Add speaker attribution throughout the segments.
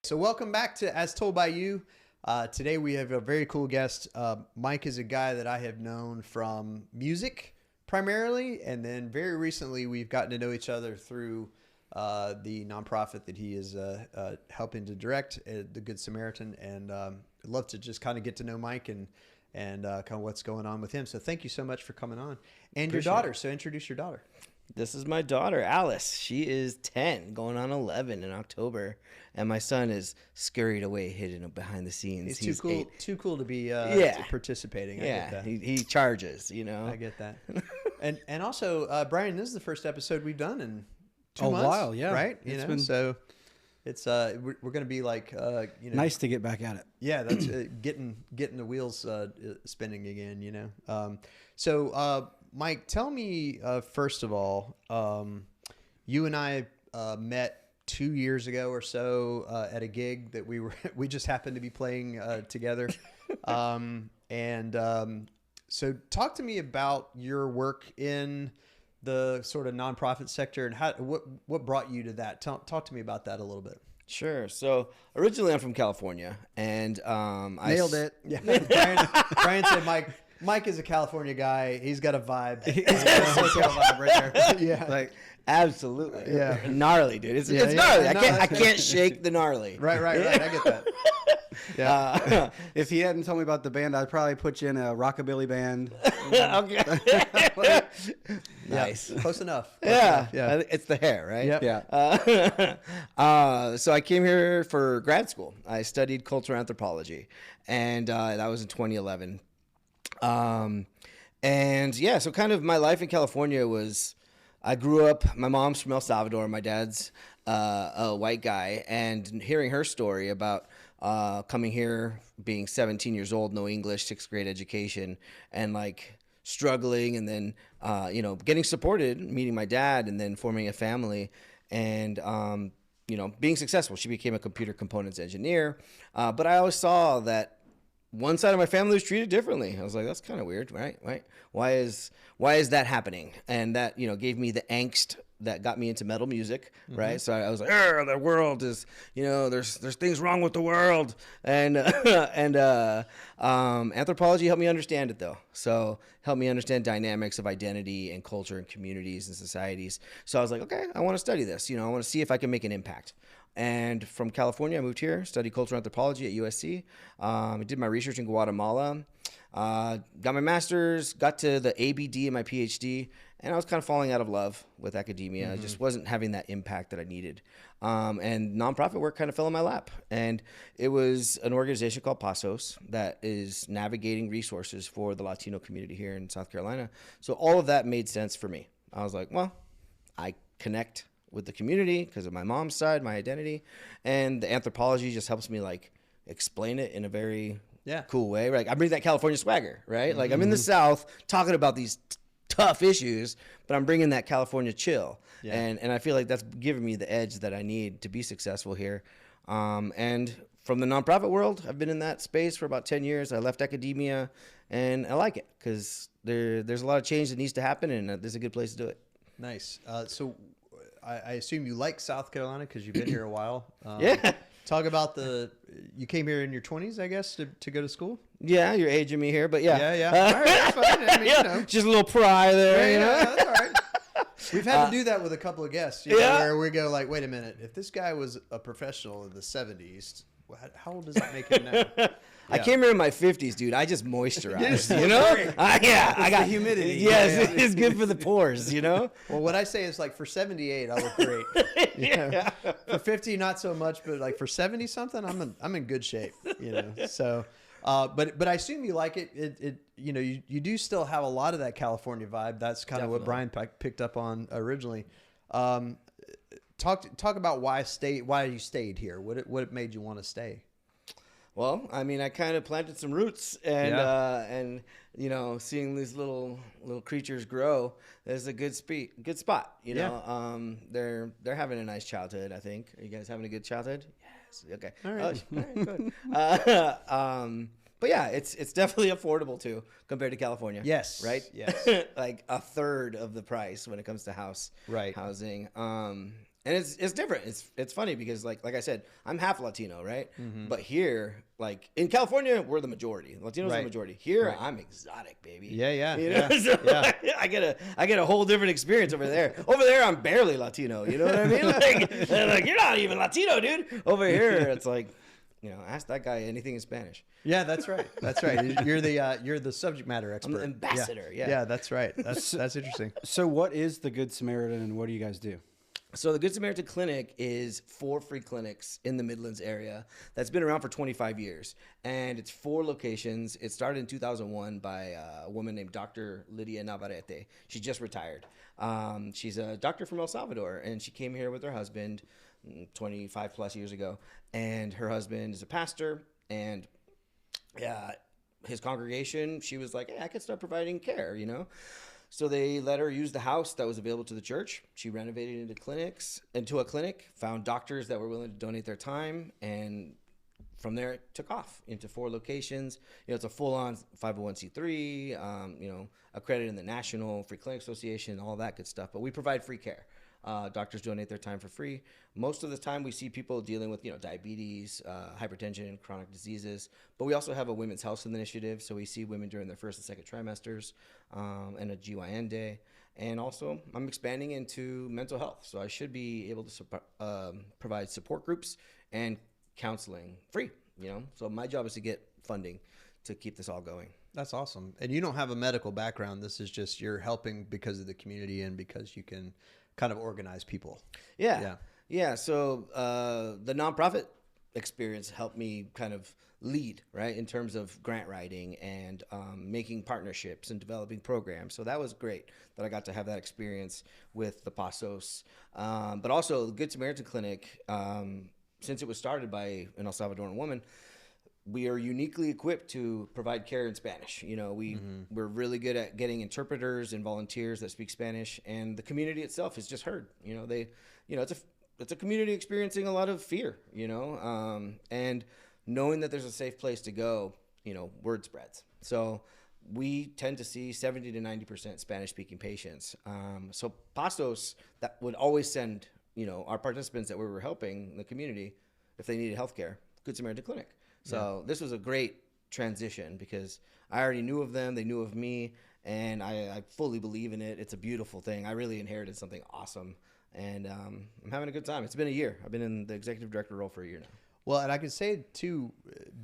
Speaker 1: So welcome back to As Told by You. Today we have a very cool guest. Mike is a guy that I have known from music primarily, and then very recently we've gotten to know each other through the nonprofit that he is helping to direct, the Good Samaritan, and I'd love to just kind of get to know Mike and kind of what's going on with him. So thank you so much for coming on. And your daughter. So introduce your daughter.
Speaker 2: This is my daughter, Alice. She is 10, going on 11 in October. And my son is scurried away, hidden behind the scenes.
Speaker 1: He's too cool to be participating. I get that.
Speaker 2: He charges,
Speaker 1: I get that. and also, Brian, this is the first episode we've done in 2 months.
Speaker 3: Oh, wow, yeah.
Speaker 1: Right? So it's we're going to be like,
Speaker 3: nice to get back at it.
Speaker 1: Yeah, that's getting the wheels spinning again, So, Mike, tell me, first of all, you and I met 2 years ago or so at a gig that we just happened to be playing together. So talk to me about your work in the sort of nonprofit sector and what brought you to that. Talk to me about that a little bit.
Speaker 2: Sure. So originally I'm from California, and
Speaker 3: Nailed it.
Speaker 1: Yeah. Brian said Mike is a California guy. He's got a vibe.
Speaker 3: He's got a SoCal vibe right there.
Speaker 1: Yeah.
Speaker 2: like absolutely.
Speaker 1: Yeah.
Speaker 2: Gnarly, dude. It's gnarly.
Speaker 1: No,
Speaker 2: I can't shake the gnarly.
Speaker 1: Right. I get that. Yeah.
Speaker 3: If he hadn't told me about the band, I'd probably put you in a rockabilly band.
Speaker 2: Okay. Nice.
Speaker 1: Yeah, close enough.
Speaker 2: Yeah.
Speaker 1: Yeah.
Speaker 2: It's the hair, right?
Speaker 1: Yep.
Speaker 3: Yeah.
Speaker 2: So I came here for grad school. I studied cultural anthropology, and that was in 2011. So kind of my life in California was, I grew up, my mom's from El Salvador, my dad's a white guy, and hearing her story about coming here, being 17 years old, no English, 6th grade education, and like struggling, and then getting supported, meeting my dad, and then forming a family, and being successful. She became a computer components engineer, but I always saw that one side of my family was treated differently. I was like, that's kind of weird, right? Why is that happening? And that, gave me the angst that got me into metal music, right? So I was like, the world is, there's things wrong with the world. And anthropology helped me understand it, though. So helped me understand dynamics of identity and culture and communities and societies. So I was like, okay, I want to study this. I want to see if I can make an impact. And from California, I moved here, studied cultural anthropology at USC. I did my research in Guatemala, got my master's, got to the ABD in my PhD, and I was kind of falling out of love with academia. I just wasn't having that impact that I needed. And nonprofit work kind of fell in my lap. And it was an organization called Pasos that is navigating resources for the Latino community here in South Carolina. So all of that made sense for me. I was like, well, I connect with the community because of my mom's side, my identity, and the anthropology just helps me like explain it in a very cool way. Like I bring that California swagger, right? Like I'm in the South talking about these tough issues, but I'm bringing that California chill, and I feel like that's giving me the edge that I need to be successful here. And from the nonprofit world, I've been in that space for about 10 years. I left academia, and I like it because there's a lot of change that needs to happen, and there's a good place to do it.
Speaker 1: Nice. So I assume you like South Carolina because you've been here a while.
Speaker 2: Yeah.
Speaker 1: Talk about you came here in your 20s, I guess, to go to school?
Speaker 2: Yeah, you're aging me here, but yeah.
Speaker 1: Yeah. All right, that's fine. I mean,
Speaker 2: Just a little pry there,
Speaker 1: Yeah, that's all right. We've had to do that with a couple of guests, where we go like, wait a minute, if this guy was a professional in the 70s, how old does that make him now?
Speaker 2: I came here in my 50s, dude. I just moisturized, I got
Speaker 3: humidity.
Speaker 2: Yes, it's good for the pores,
Speaker 1: Well, what I say is like for 78, I look great. For 50, not so much, but like for 70 something, I'm in good shape. So, but I assume you like it. You do still have a lot of that California vibe. That's kind of what Brian picked up on originally. Talk about why you stayed here. What made you want to stay?
Speaker 2: Well, I mean, I kind of planted some roots, and seeing these little creatures grow is a good spot. They're having a nice childhood. I think. Are you guys having a good childhood? Yes. Okay.
Speaker 1: All right.
Speaker 2: Good. But yeah, it's definitely affordable too compared to California.
Speaker 1: Yes.
Speaker 2: Right.
Speaker 1: Yes.
Speaker 2: Like a third of the price when it comes to housing. And it's different. It's funny because like I said, I'm half Latino, right?
Speaker 1: Mm-hmm.
Speaker 2: But here, like in California, we're the majority. Latinos are
Speaker 1: Right.
Speaker 2: the majority. Here,
Speaker 1: Right.
Speaker 2: I'm exotic, baby.
Speaker 1: Yeah.
Speaker 2: You know,
Speaker 1: Yeah.
Speaker 2: so
Speaker 1: Yeah.
Speaker 2: I get a whole different experience over there. Over there, I'm barely Latino. You know what I mean? Like, they're like, you're not even Latino, dude. Over here, it's like, you know, ask that guy anything in Spanish.
Speaker 1: Yeah, that's right. That's right. You're the subject matter expert.
Speaker 2: I'm the ambassador. Yeah.
Speaker 1: Yeah, that's right. That's interesting.
Speaker 3: So what is the Good Samaritan and what do you guys do?
Speaker 2: So the Good Samaritan Clinic is 4 free clinics in the Midlands area that's been around for 25 years. And it's 4 locations. It started in 2001 by a woman named Dr. Lydia Navarrete. She just retired. She's a doctor from El Salvador, and she came here with her husband 25 plus years ago. And her husband is a pastor, and his congregation, she was like, hey, I could start providing care, you know? So they let her use the house that was available to the church. She renovated into a clinic, found doctors that were willing to donate their time, and from there it took off into 4 locations. You know, it's a full-on 501c3, you know, accredited in the National Free Clinic Association, all that good stuff. But we provide free care. Doctors donate their time for free. Most of the time we see people dealing with, you know, diabetes, hypertension, chronic diseases, but we also have a women's health initiative. So we see women during their first and second trimesters, and a GYN day. And also I'm expanding into mental health. So I should be able to provide support groups and counseling free, you know? So my job is to get funding to keep this all going.
Speaker 1: That's awesome. And you don't have a medical background. This is just you're helping because of the community and because you can kind of organize people.
Speaker 2: Yeah. So the nonprofit experience helped me kind of lead, right, in terms of grant writing and making partnerships and developing programs. So that was great that I got to have that experience with the Pasos. But also the Good Samaritan Clinic, since it was started by an El Salvadoran woman, we are uniquely equipped to provide care in Spanish. You know, we're really good at getting interpreters and volunteers that speak Spanish, and the community itself is just heard. You know, it's a community experiencing a lot of fear. You know, and knowing that there's a safe place to go, you know, word spreads. So we tend to see 70 to 90% Spanish speaking patients. So Pastos that would always send, you know, our participants that we were helping in the community if they needed healthcare, Good Samaritan Clinic. So this was a great transition because I already knew of them, they knew of me, and I fully believe in it. It's a beautiful thing. I really inherited something awesome, and I'm having a good time. It's been a year. I've been in the executive director role for a year now.
Speaker 1: Well, and I can say too,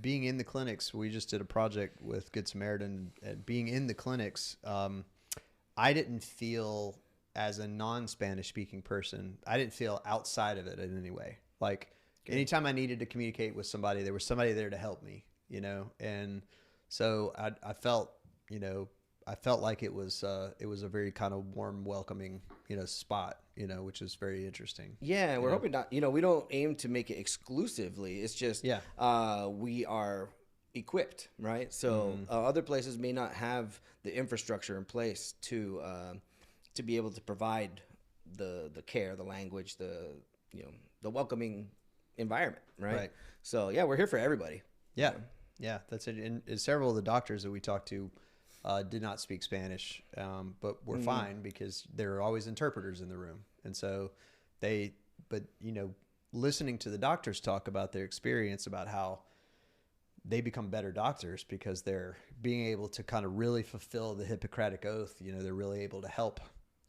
Speaker 1: being in the clinics, we just did a project with Good Samaritan, and being in the clinics, I didn't feel, as a non-Spanish speaking person, I didn't feel outside of it in any way. Like, anytime I needed to communicate with somebody, there was somebody there to help me, you know? And so I felt, you know, I felt like it was a very kind of warm, welcoming, you know, spot, you know, which is very interesting.
Speaker 2: Yeah. And we're hoping not, you know, we don't aim to make it exclusively. It's just, we are equipped, right? So other places may not have the infrastructure in place to be able to provide the care, the language, the welcoming environment, right? So yeah, we're here for everybody.
Speaker 1: Yeah, that's it. And several of the doctors that we talked to did not speak Spanish, but were fine because there are always interpreters in the room. And so but you know, listening to the doctors talk about their experience, about how they become better doctors because they're being able to kind of really fulfill the Hippocratic Oath. You know, they're really able to help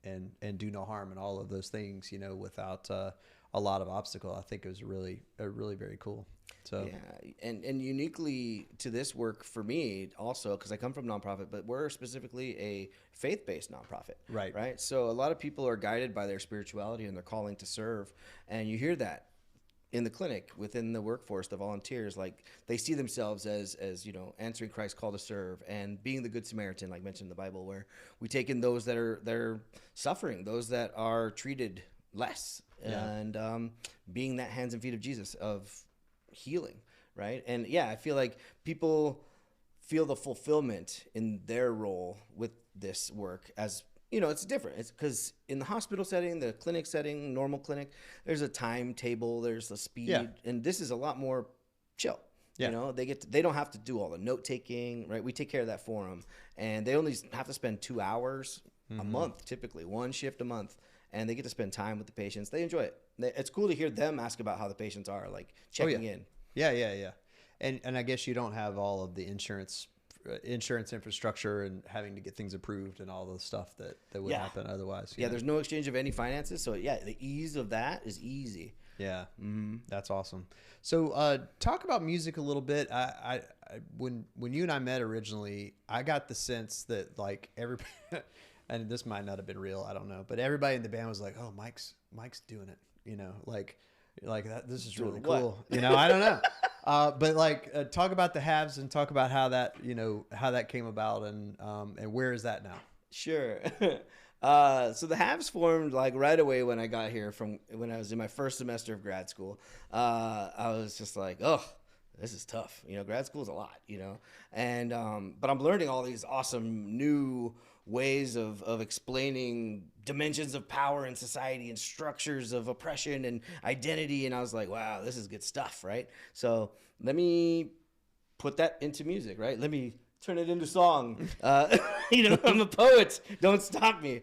Speaker 1: and do no harm and all of those things, you know, without a lot of obstacle. I think it was really very cool. So
Speaker 2: yeah, and uniquely to this work for me also, because I come from nonprofit, but we're specifically a faith-based nonprofit, right? So a lot of people are guided by their spirituality and their calling to serve, and you hear that in the clinic, within the workforce, the volunteers, like they see themselves as you know, answering Christ's call to serve and being the Good Samaritan, like mentioned in the Bible, where we take in those that are suffering, those that are treated less, and being that hands and feet of Jesus of healing, right? And yeah, I feel like people feel the fulfillment in their role with this work as, you know, it's different. It's because in the hospital setting, the clinic setting, normal clinic, there's a timetable, there's a speed, and this is a lot more chill. You know, they don't have to do all the note taking, right? We take care of that for them, and they only have to spend 2 hours a month, typically 1 shift a month, and they get to spend time with the patients. They enjoy it. It's cool to hear them ask about how the patients are, like checking in.
Speaker 1: Yeah. And I guess you don't have all of the insurance infrastructure and having to get things approved and all the stuff that would happen otherwise.
Speaker 2: Yeah, there's no exchange of any finances. So yeah, the ease of that is easy.
Speaker 1: Yeah, that's awesome. So talk about music a little bit. I when you and I met originally, I got the sense that like everybody, and this might not have been real, I don't know, but everybody in the band was like, "Oh, Mike's doing it," you know, like that. This is really cool. You know, I don't know. But like, talk about the Haves and talk about how that came about and where is that now?
Speaker 2: Sure. So the Haves formed like right away when I got here from when I was in my first semester of grad school. I was just like, oh, this is tough. You know, grad school is a lot, you know, and, but I'm learning all these awesome new ways of explaining dimensions of power in society and structures of oppression and identity. And I was like, wow, this is good stuff. Right. So let me put that into music, right? Let me turn it into song. You know, I'm a poet. Don't stop me.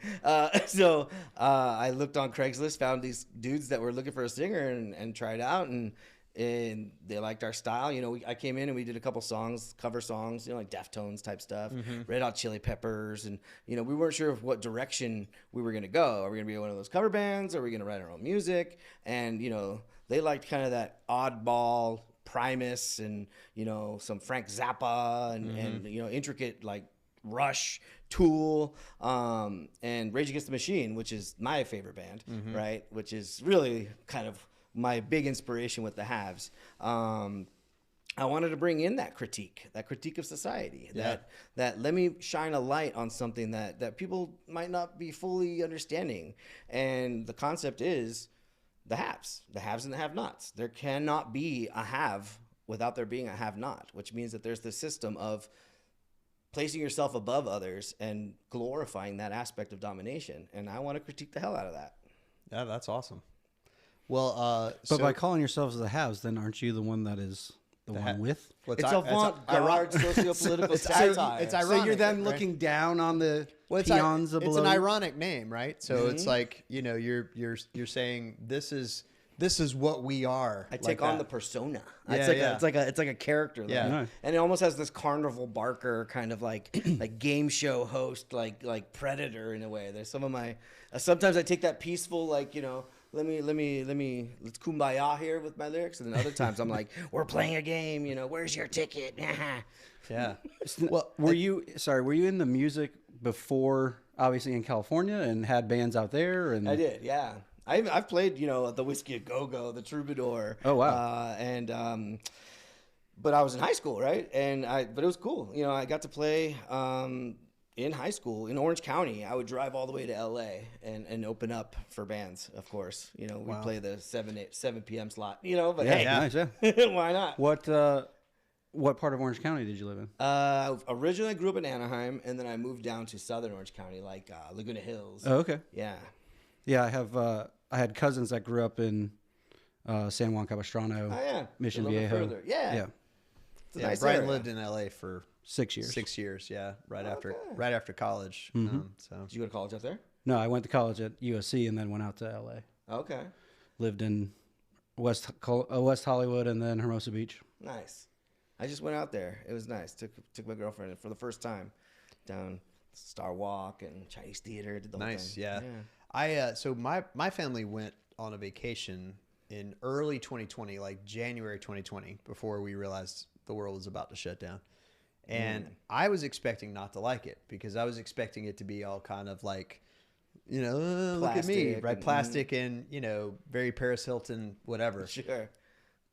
Speaker 2: So I looked on Craigslist, found these dudes that were looking for a singer and tried out, and they liked our style. You know, I came in and we did a couple songs, cover songs, you know, like Deftones type stuff, Red Hot Chili Peppers. And, you know, we weren't sure of what direction we were going to go. Are we going to be one of those cover bands? Are we going to write our own music? And, you know, they liked kind of that oddball Primus and, you know, some Frank Zappa and you know, intricate like Rush, Tool, and Rage Against the Machine, which is my favorite band, right? Which is really kind of my big inspiration with the Haves. I wanted to bring in that critique of society, that let me shine a light on something that people might not be fully understanding. And the concept is the haves and the have-nots. There cannot be a have without there being a have-not, which means that there's this system of placing yourself above others and glorifying that aspect of domination. And I want to critique the hell out of that.
Speaker 1: Yeah, that's awesome. Well,
Speaker 3: but by calling yourselves the haves, then aren't you the one that is the one with?
Speaker 2: It's avant-garde socio-political satire.
Speaker 1: It's ironic.
Speaker 3: So you're then looking down on the peons below.
Speaker 1: It's an ironic name, right? So it's like, you know, you're saying this is what we are.
Speaker 2: I take on the persona.
Speaker 1: Yeah,
Speaker 2: it's like a character.
Speaker 1: Yeah.
Speaker 2: Like, and it almost has this Carnival Barker kind of like like game show host, like Predator in a way. There's some of my sometimes I take that peaceful, like, you know, let's kumbaya here with my lyrics, and then other times I'm like, we're playing a game, you know, where's your ticket?
Speaker 1: Yeah.
Speaker 3: Well, were you in the music before, obviously in California, and had bands out there? And
Speaker 2: I did, yeah. I've played, you know, the Whiskey a Go-Go, the Troubadour.
Speaker 3: Oh wow.
Speaker 2: But I was in high school, right? But it was cool. You know, I got to play in high school in Orange County. I would drive all the way to LA and open up for bands, of course. You know, we play the 7 p.m. slot, you know, but hey,
Speaker 3: nice, yeah.
Speaker 2: Why not?
Speaker 3: What part of Orange County did you live in?
Speaker 2: Originally I grew up in Anaheim, and then I moved down to southern Orange County, like Laguna Hills.
Speaker 3: Oh, okay.
Speaker 2: Yeah.
Speaker 3: Yeah, I had cousins that grew up in San Juan Capistrano, Mission Viejo.
Speaker 2: Further. Yeah.
Speaker 3: It's
Speaker 2: a nice
Speaker 1: Brian
Speaker 2: area.
Speaker 1: lived in LA for
Speaker 3: 6 years.
Speaker 1: 6 years, yeah, right after college. So
Speaker 2: Did you go to college out there?
Speaker 3: No, I went to college at USC and then went out to LA.
Speaker 2: Okay.
Speaker 3: Lived in West Hollywood and then Hermosa Beach.
Speaker 2: Nice. I just went out there. It was nice. Took my girlfriend for the first time down Star Walk and Chinese Theater. Did the whole
Speaker 1: nice,
Speaker 2: thing.
Speaker 1: yeah. So my family went on a vacation in early 2020, like January 2020, before we realized the world was about to shut down. And I was expecting not to like it because I was expecting it to be all kind of like, you know, look at me, right? Plastic and, you know, very Paris Hilton, whatever.
Speaker 2: Sure.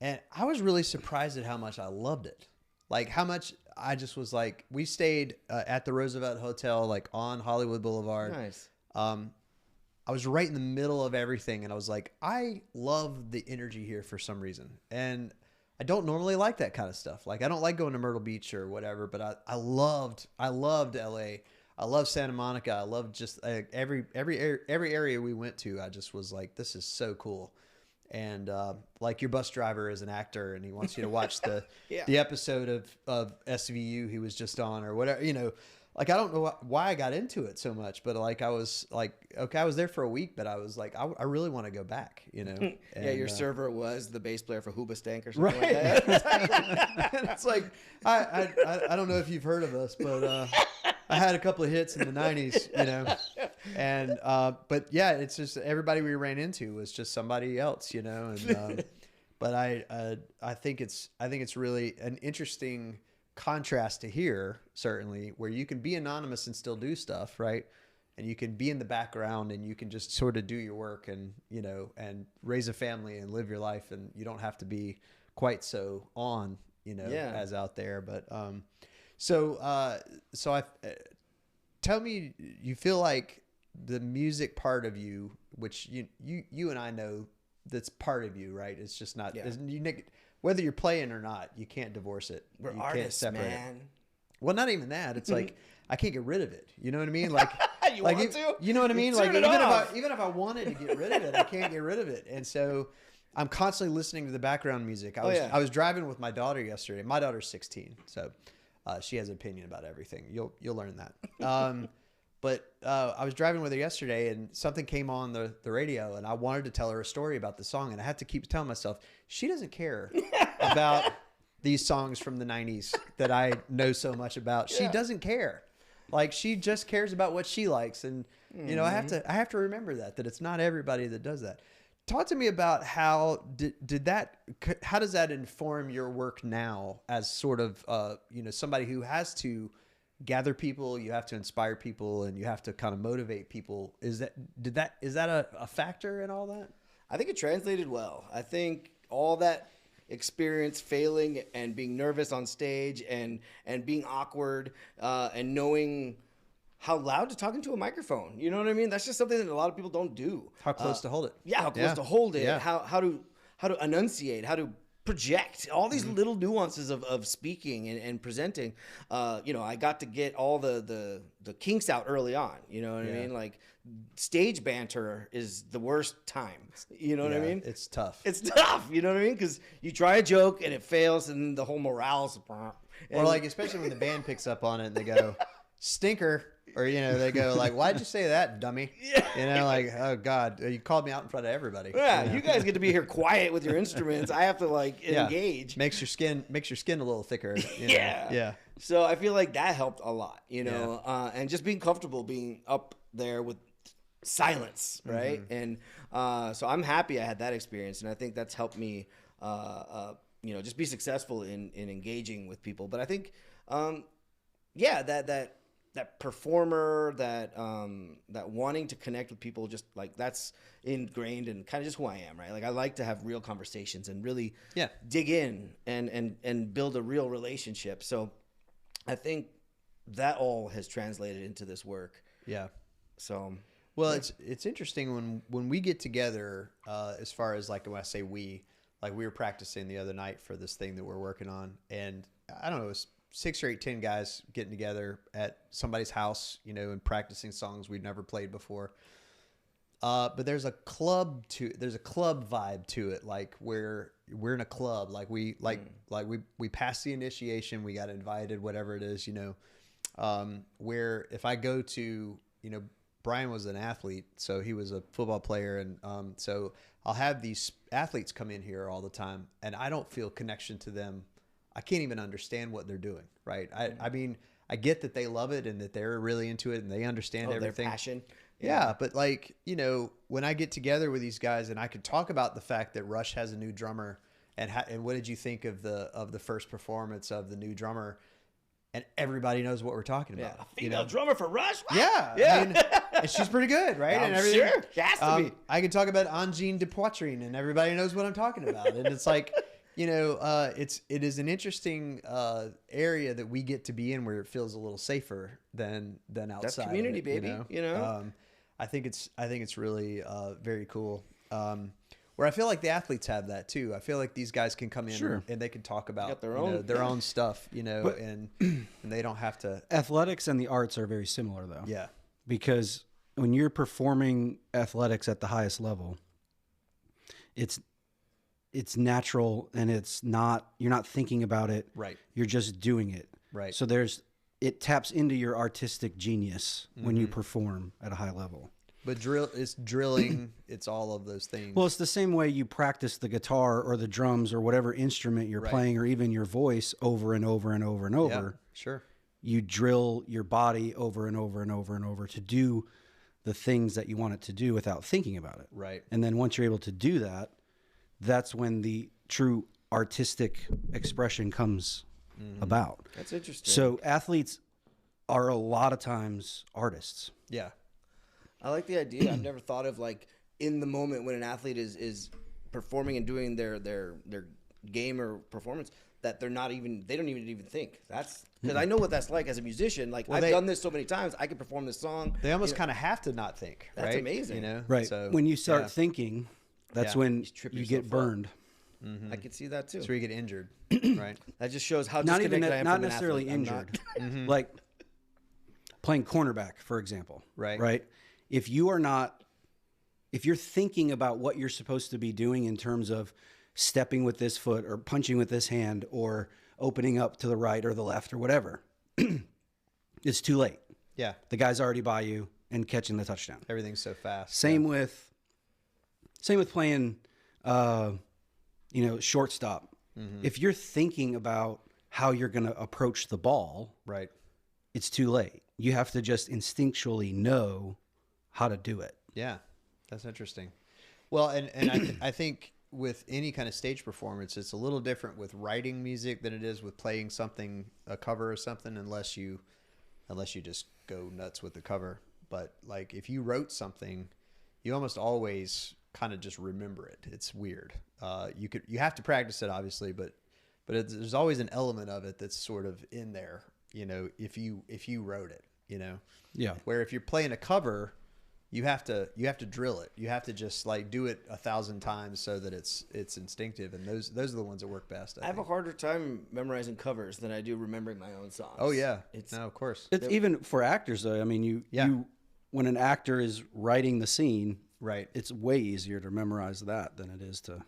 Speaker 1: And I was really surprised at how much I loved it. Like how much I just was like, we stayed at the Roosevelt Hotel, like on Hollywood Boulevard.
Speaker 2: Nice.
Speaker 1: I was right in the middle of everything. And I was like, I love the energy here for some reason. And I don't normally like that kind of stuff. Like I don't like going to Myrtle Beach or whatever, but I loved LA. I love Santa Monica. I love just every area we went to. I just was like, this is so cool. And like your bus driver is an actor and he wants you to watch the episode of SVU he was just on or whatever, you know, like, I don't know why I got into it so much, but like, I was like, okay, I was there for a week, but I was like, I really want to go back, you know? And,
Speaker 2: Yeah, your server was the bass player for Hoobastank or something like
Speaker 1: right.
Speaker 2: that.
Speaker 1: And it's like, I don't know if you've heard of us, but I had a couple of hits in the 90s, you know? And, but yeah, it's just everybody we ran into was just somebody else, you know? And, but I think it's really an interesting contrast to hear, certainly, where you can be anonymous and still do stuff, right? And you can be in the background and you can just sort of do your work and, you know, and raise a family and live your life, and you don't have to be quite so on, you know, as out there. But so I tell me, you feel like the music part of you, which you and I know that's part of you, right? It's just not whether you're playing or not, you can't divorce it.
Speaker 2: We're
Speaker 1: you
Speaker 2: artists,
Speaker 1: can't separate
Speaker 2: man.
Speaker 1: it. Well, not even that. It's like I can't get rid of it. You know what I mean? Like
Speaker 2: you
Speaker 1: like
Speaker 2: want to?
Speaker 1: You know what I mean? Like
Speaker 2: Turn it
Speaker 1: even if I wanted to get rid of it, I can't get rid of it. And so I'm constantly listening to the background music. I was driving with my daughter yesterday. My daughter's 16, so she has an opinion about everything. You'll learn that. But I was driving with her yesterday, and something came on the radio, and I wanted to tell her a story about the song, and I had to keep telling myself, she doesn't care about these songs from the 90s that I know so much about. She doesn't care. Like, she just cares about what she likes. And, you know, I have to remember that it's not everybody that does that. Talk to me about how how does that inform your work now as sort of, you know, somebody who has to gather people, you have to inspire people, and you have to kind of motivate people. Is that a factor in all that?
Speaker 2: I think it translated well. I think all that experience failing and being nervous on stage and being awkward and knowing how loud to talk into a microphone. You know what I mean? That's just something that a lot of people don't do.
Speaker 1: How close to hold it.
Speaker 2: Yeah, how close to hold it.
Speaker 1: Yeah.
Speaker 2: How to enunciate, how to project, all these little nuances of speaking and presenting. You know, I got to get all the kinks out early on. You know what I mean? Like, stage banter is the worst time. You know what I mean?
Speaker 1: It's tough.
Speaker 2: It's tough. You know what I mean? Because you try a joke and it fails, and the whole morale's.
Speaker 1: Or like, especially when the band picks up on it and they go, stinker. Or, you know, they go like, why'd you say that, dummy?
Speaker 2: Yeah.
Speaker 1: You know, like, oh, God, you called me out in front of everybody.
Speaker 2: Yeah,
Speaker 1: you know?
Speaker 2: you guys get to be here quiet with your instruments. I have to, like, engage.
Speaker 1: Makes your skin a little thicker. You know? Yeah.
Speaker 2: So I feel like that helped a lot, you know, and just being comfortable being up there with silence, right? And so I'm happy I had that experience, and I think that's helped me, you know, just be successful in engaging with people. But I think, that performer, that wanting to connect with people, just like that's ingrained in kind of just who I am, right? Like, I like to have real conversations and really dig in and build a real relationship. So I think that all has translated into this work.
Speaker 1: Yeah.
Speaker 2: So,
Speaker 1: well, it's interesting when we get together, as far as like when I say we were practicing the other night for this thing that we're working on, and I don't know, it was 6 or 8, 10 guys getting together at somebody's house, you know, and practicing songs we'd never played before. But there's a club vibe to it, like where we're in a club, like we passed the initiation, we got invited, whatever it is, you know, where if I go to, you know, Brian was an athlete, so he was a football player, and so I'll have these athletes come in here all the time, and I don't feel connection to them. I can't even understand what they're doing, right? I mean, I get that they love it and that they're really into it and they understand everything.
Speaker 2: Their passion.
Speaker 1: Yeah, but like, you know, when I get together with these guys and I can talk about the fact that Rush has a new drummer and what did you think of the first performance of the new drummer, and everybody knows what we're talking about.
Speaker 2: A female drummer for Rush? What?
Speaker 1: Yeah. I mean, and she's pretty good, right?
Speaker 2: I'm
Speaker 1: and everything.
Speaker 2: sure. She has to be.
Speaker 1: I can talk about Angine de Poitrine and everybody knows what I'm talking about. And it's like, you know, it is an interesting area that we get to be in where it feels a little safer than outside.
Speaker 2: That's community, baby. You know?
Speaker 1: I think it's really very cool. Where I feel like the athletes have that too. I feel like these guys can come in and they can talk about their own stuff, you know, and they don't have to.
Speaker 3: Athletics and the arts are very similar, though.
Speaker 1: Yeah,
Speaker 3: because when you're performing athletics at the highest level, it's natural and you're not thinking about it.
Speaker 1: Right.
Speaker 3: You're just doing it.
Speaker 1: Right.
Speaker 3: So there's it taps into your artistic genius when you perform at a high level.
Speaker 1: But it's drilling. It's all of those things.
Speaker 3: Well, it's the same way you practice the guitar or the drums or whatever instrument you're playing, or even your voice over and over and over and over.
Speaker 1: Yeah, sure.
Speaker 3: You drill your body over and over and over and over to do the things that you want it to do without thinking about it.
Speaker 1: Right.
Speaker 3: And then once you're able to do that, that's when the true artistic expression comes about.
Speaker 2: That's interesting.
Speaker 3: So athletes are a lot of times artists.
Speaker 1: Yeah.
Speaker 2: I like the idea. I've never thought of like in the moment when an athlete is performing and doing their game or performance that they don't even think. That's because I know what that's like as a musician. Like I've done this so many times. I can perform this song.
Speaker 1: They almost kind of have to not think.
Speaker 2: That's
Speaker 1: right?
Speaker 2: amazing.
Speaker 3: Right.
Speaker 1: So,
Speaker 3: when you start thinking, that's when
Speaker 2: trip
Speaker 3: you
Speaker 2: yourself
Speaker 3: get burned.
Speaker 2: I could see that too.
Speaker 1: That's where you get injured. Right.
Speaker 2: That just shows how
Speaker 3: Not
Speaker 2: disconnected I am
Speaker 3: not
Speaker 2: from an
Speaker 3: necessarily
Speaker 2: athlete. I'm
Speaker 3: injured.
Speaker 2: not-
Speaker 3: Like playing cornerback, for example.
Speaker 1: Right.
Speaker 3: If you're thinking about what you're supposed to be doing in terms of stepping with this foot or punching with this hand or opening up to the right or the left or whatever, it's too late.
Speaker 1: Yeah.
Speaker 3: The guy's already by you and catching the touchdown.
Speaker 1: Everything's so fast.
Speaker 3: Same with playing, shortstop. If you're thinking about how you're going to approach the ball,
Speaker 1: Right.
Speaker 3: it's too late. You have to just instinctually know how to do it.
Speaker 1: Yeah. That's interesting. Well, and I think with any kind of stage performance, it's a little different with writing music than it is with playing something, a cover or something, unless you just go nuts with the cover. But like if you wrote something, you almost always kind of just remember it. It's weird. You have to practice it obviously, but there's always an element of it that's sort of in there, if you wrote it,
Speaker 3: Yeah.
Speaker 1: where if you're playing a cover, you have to drill it. You have to just like do it 1,000 times so that it's instinctive. And those are the ones that work best.
Speaker 2: I have a harder time memorizing covers than I do remembering my own songs.
Speaker 1: Oh yeah. No, of course.
Speaker 3: It's even for actors though. I mean, you when an actor is writing the scene,
Speaker 1: Right.
Speaker 3: it's way easier to memorize that than it is to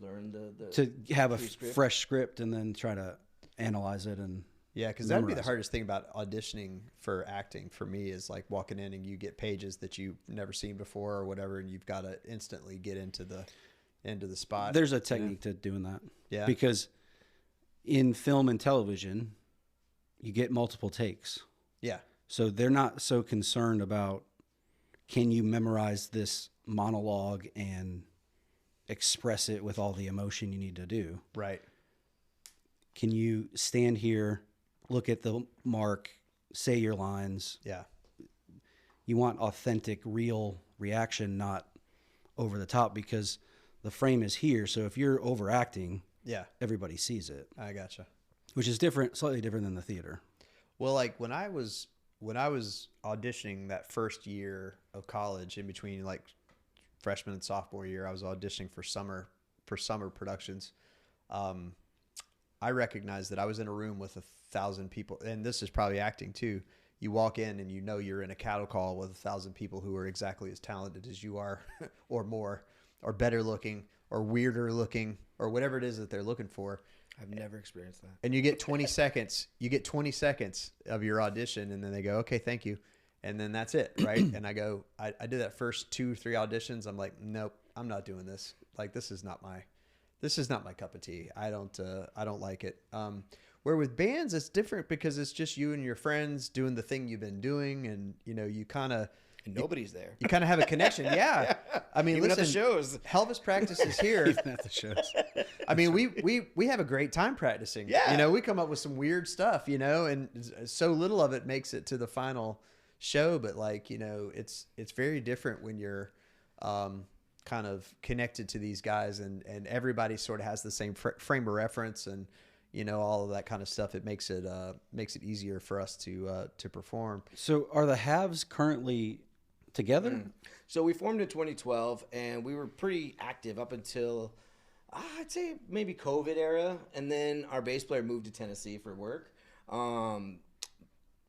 Speaker 2: learn
Speaker 3: to have a fresh script and then try to analyze it and
Speaker 1: Yeah, because that'd be the hardest thing about auditioning for acting for me is like walking in and you get pages that you've never seen before or whatever, and you've got to instantly get into the spot.
Speaker 3: There's a technique to doing that.
Speaker 1: Yeah.
Speaker 3: Because in film and television, you get multiple takes.
Speaker 1: Yeah.
Speaker 3: So they're not so concerned about can you memorize this monologue and express it with all the emotion you need to do.
Speaker 1: Right.
Speaker 3: Can you stand here, look at the mark, say your lines?
Speaker 1: Yeah.
Speaker 3: You want authentic, real reaction, not over the top, because the frame is here. So if you're overacting,
Speaker 1: Yeah.
Speaker 3: everybody sees it,
Speaker 1: I gotcha.
Speaker 3: which is different, slightly different than the theater.
Speaker 1: Well, like when I was auditioning that first year of college, in between like freshman and sophomore year, I was auditioning for summer productions. I recognized that I was in a room with 1,000 people, and this is probably acting too. You walk in and you're in a cattle call with 1,000 people who are exactly as talented as you are, or more, or better looking, or weirder looking, or whatever it is that they're looking for.
Speaker 2: I've never experienced that.
Speaker 1: And you get 20 seconds. You get 20 seconds of your audition, and then they go, "Okay, thank you," and then that's it, right? And I go, I did that first 2-3 auditions. I'm like, nope, I'm not doing this. Like, this is not my cup of tea. I don't like it. Where with bands, it's different because it's just you and your friends doing the thing you've been doing, and you kind of.
Speaker 2: And nobody's there.
Speaker 1: You kind of have a connection. Yeah. I mean,
Speaker 2: Even
Speaker 1: listen,
Speaker 2: at the shows.
Speaker 1: Elvis practices here.
Speaker 3: Even at the shows.
Speaker 1: I mean, we have a great time practicing.
Speaker 2: Yeah.
Speaker 1: We come up with some weird stuff, and so little of it makes it to the final show. But like, it's very different when you're kind of connected to these guys, and everybody sort of has the same frame of reference, and all of that kind of stuff. It makes it easier for us to perform.
Speaker 3: So are the halves currently together?
Speaker 2: So we formed in 2012, and we were pretty active up until I'd say maybe COVID era, and then our bass player moved to Tennessee for work.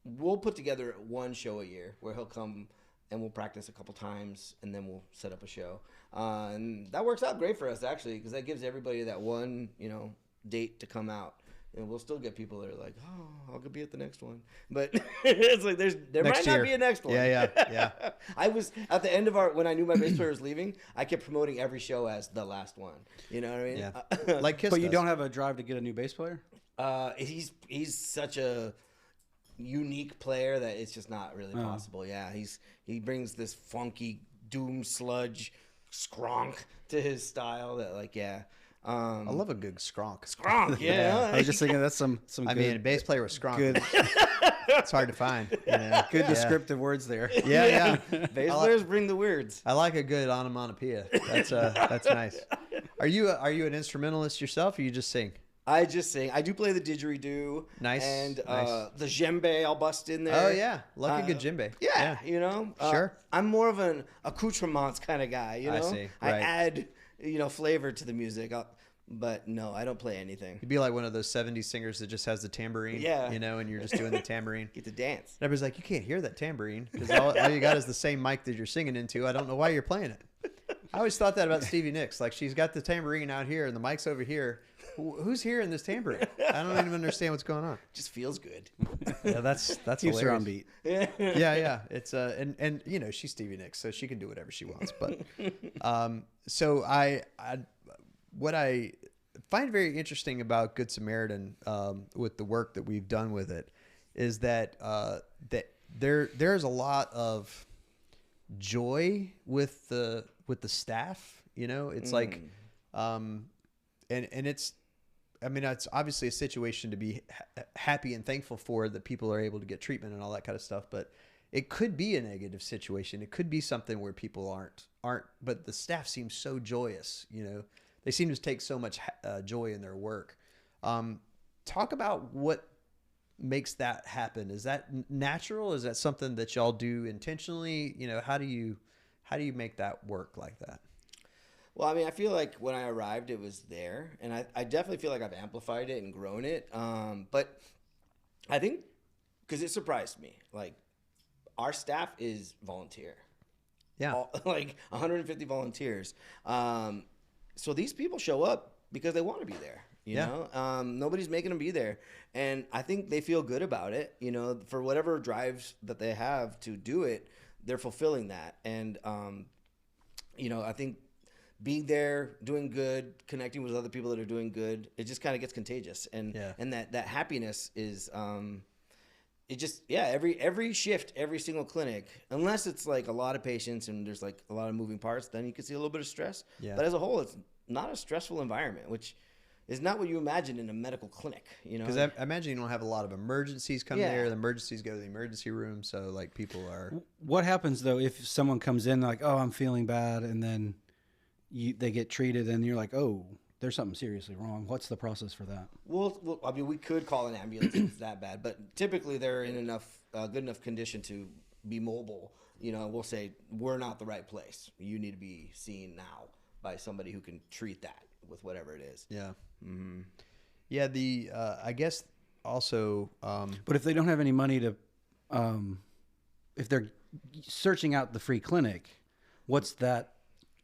Speaker 2: We'll put together one show a year where he'll come and we'll practice a couple times, and then we'll set up a show. And that works out great for us actually, because that gives everybody that one date to come out. And we'll still get people that are like, oh, I'll go be at the next one. But it's like there
Speaker 1: Next
Speaker 2: might
Speaker 1: year.
Speaker 2: not be a next one.
Speaker 1: Yeah.
Speaker 2: I was at the end of when I knew my bass player was leaving, I kept promoting every show as the last one. You know what I mean?
Speaker 1: Yeah. Like Kiss
Speaker 3: But you
Speaker 1: does.
Speaker 3: don't have a drive to get a new bass player?
Speaker 2: He's such a unique player that it's just not really possible. Yeah, he brings this funky doom sludge skronk to his style that
Speaker 1: I love a good skronk.
Speaker 2: skronk. Yeah,
Speaker 3: I was just thinking that's some
Speaker 1: I
Speaker 3: good,
Speaker 1: mean, a bass player with skronk.
Speaker 3: good,
Speaker 1: It's hard to find. You know?
Speaker 3: good descriptive words there.
Speaker 1: Yeah.
Speaker 2: bass players bring the words.
Speaker 1: I like a good onomatopoeia. That's nice. Are you an instrumentalist yourself, or you just sing?
Speaker 2: I just sing. I do play the didgeridoo.
Speaker 1: Nice,
Speaker 2: And
Speaker 1: nice.
Speaker 2: the djembe I'll bust in there.
Speaker 1: Oh yeah, like a good djembe.
Speaker 2: Yeah, you know.
Speaker 1: Sure.
Speaker 2: I'm more of an accoutrements kind of guy, you know.
Speaker 1: I see,
Speaker 2: I
Speaker 1: right.
Speaker 2: add, flavor to the music. But no, I don't play anything.
Speaker 1: You'd be like one of those '70s singers that just has the tambourine.
Speaker 2: Yeah.
Speaker 1: You know, and you're just doing the tambourine.
Speaker 2: Get to dance.
Speaker 1: And everybody's like, you can't hear that tambourine because all you got is the same mic that you're singing into. I don't know why you're playing it. I always thought that about Stevie Nicks. Like, she's got the tambourine out here and the mic's over here. Who's hearing this tambourine? I don't even understand what's going on.
Speaker 2: Just feels good.
Speaker 1: Yeah, that's
Speaker 3: Keeps her on
Speaker 1: hilarious.
Speaker 3: beat.
Speaker 1: Yeah. It's and she's Stevie Nicks, so she can do whatever she wants. But so what I find very interesting about Good Samaritan with the work that we've done with it is that there's a lot of joy with the staff. You know, it's like and it's, I mean, it's obviously a situation to be happy and thankful for, that people are able to get treatment and all that kind of stuff. But it could be a negative situation. It could be something where people aren't. But the staff seems so joyous. You know, they seem to take so much joy in their work. Talk about what makes that happen. Is that natural? Is that something that y'all do intentionally? You know, how do you make that work like that?
Speaker 2: Well, I mean, I feel like when I arrived, it was there, and I definitely feel like I've amplified it and grown it. But I think because it surprised me, like our staff is volunteer.
Speaker 1: Yeah.
Speaker 2: Like 150 volunteers. So these people show up because they want to be there. You know, nobody's making them be there, and I think they feel good about it. You know, for whatever drives that they have to do it, they're fulfilling that, and I think being there, doing good, connecting with other people that are doing good, it just kind of gets contagious, and that happiness is it just every shift, every single clinic, unless it's like a lot of patients and there's like a lot of moving parts, then you can see a little bit of stress.
Speaker 1: Yeah.
Speaker 2: But as a whole, it's not a stressful environment, which is not what you imagine in a medical clinic, you know?
Speaker 1: Because I imagine you don't have a lot of emergencies come there. The emergencies go to the emergency room, so like people are.
Speaker 3: What happens though if someone comes in like, oh, I'm feeling bad, and then they get treated, and you're like, oh, there's something seriously wrong. What's the process for that?
Speaker 2: Well, I mean, we could call an ambulance if it's that bad, but typically they're in good enough condition to be mobile. You know, we'll say we're not the right place. You need to be seen now by somebody who can treat that with whatever it is.
Speaker 1: Yeah. Mm-hmm. Yeah. I guess also.
Speaker 3: But if they don't have any money to, if they're searching out the free clinic, what's that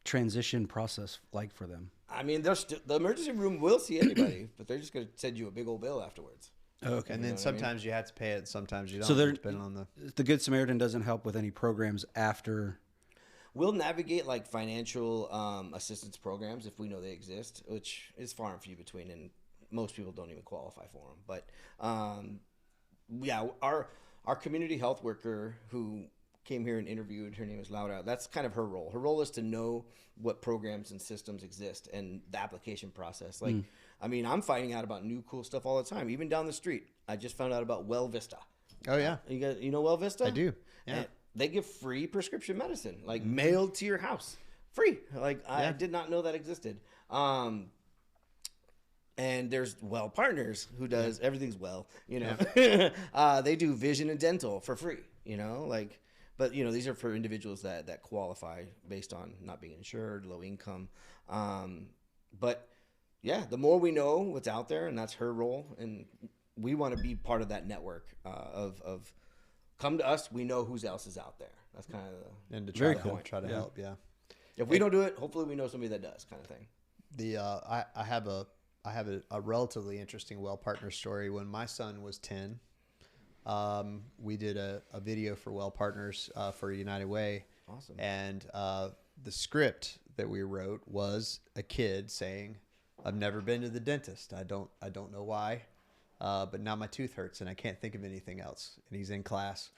Speaker 3: transition process like for them?
Speaker 2: I mean, the emergency room will see anybody, but they're just going to send you a big old bill afterwards.
Speaker 3: Okay.
Speaker 1: And then sometimes you have to pay it, sometimes you don't.
Speaker 3: So
Speaker 1: depending on
Speaker 3: the Good Samaritan doesn't help with any programs after.
Speaker 2: We'll navigate like financial assistance programs if we know they exist, which is far and few between, and most people don't even qualify for them. But our community health worker who came here and interviewed, her name is Laura. That's kind of her role. Her role is to know what programs and systems exist and the application process. Like, I mean, I'm finding out about new cool stuff all the time. Even down the street, I just found out about Well Vista.
Speaker 1: Oh yeah,
Speaker 2: You know Well Vista?
Speaker 1: I do. Yeah.
Speaker 2: And they give free prescription medicine, like mailed to your house, free. Like I did not know that existed. And there's Well Partners who does everything's well. You know, they do vision and dental for free. You know, like. But, you know, these are for individuals that qualify based on not being insured, low income. But, yeah, the more we know what's out there, and that's her role, and we want to be part of that network of come to us, we know who else is out there. That's kind of the
Speaker 1: And to try to help, yeah.
Speaker 2: If we don't do it, hopefully we know somebody that does, kind of thing.
Speaker 1: I I have a relatively interesting well partner story. When my son was 10, we did a video for Well Partners for United Way.
Speaker 2: Awesome.
Speaker 1: And the script that we wrote was a kid saying, "I've never been to the dentist. I don't know why, but now my tooth hurts and I can't think of anything else." And he's in class,